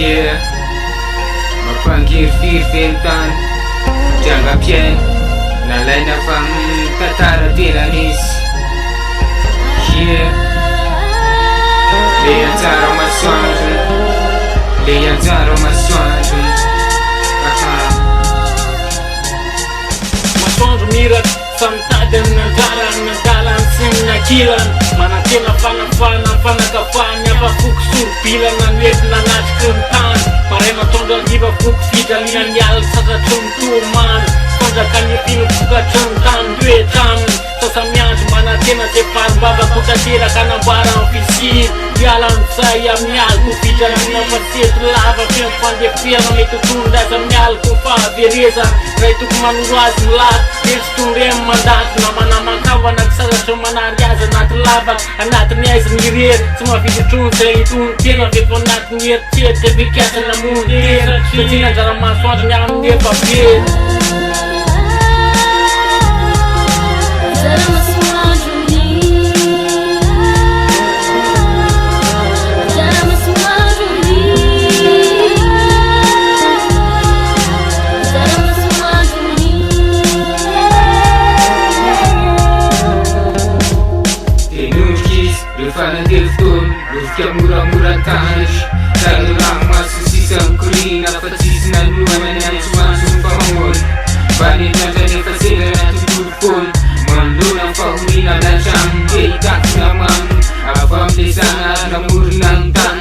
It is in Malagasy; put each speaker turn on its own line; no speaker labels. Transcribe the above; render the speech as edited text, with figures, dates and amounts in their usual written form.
Yeah, mampangirifiry velotany Drangam-piainy nalaina fa mitantara tena nisy. Yeah, le anjara masoandro, le anjara masoandro.
Masoandro miraky samitady amin'anjara amin'andala ansinina kilany manantena fanafana fanakafany afafoky sorobilana nentina anatriky ny tany maray matondra aliva foky fijaliana ny alina sasatry ny tomany fanjakany vino vokatry ny tany toetraminy sasa miandro manantena zay farimbavako tanteraka anamboara ny fisiny mialan'izay amin'ny aliko fijaliana fasety lava fiampandeferana mety tondraza mialiko fahaverezana ray toko manoro azy milady etsy tondremy mandaty namanamakavana kisazatry manary azy anaty lavaka anatiny aiziny irery tsy mahaviditrony zay itony tena vefa anatiny eritseritsy avekasana mondera satria anjara masoandro ny amin'ny efabe.
Fanandelotony lovika moramora tanish tanolamo maso sisa mikorina fa tsisy nanomany antsoantso ny fahamory fanendrandra nefa selana tontolo foly manolona ny fahorina nantrano de hitakina mano avy amle zana namorina ny tany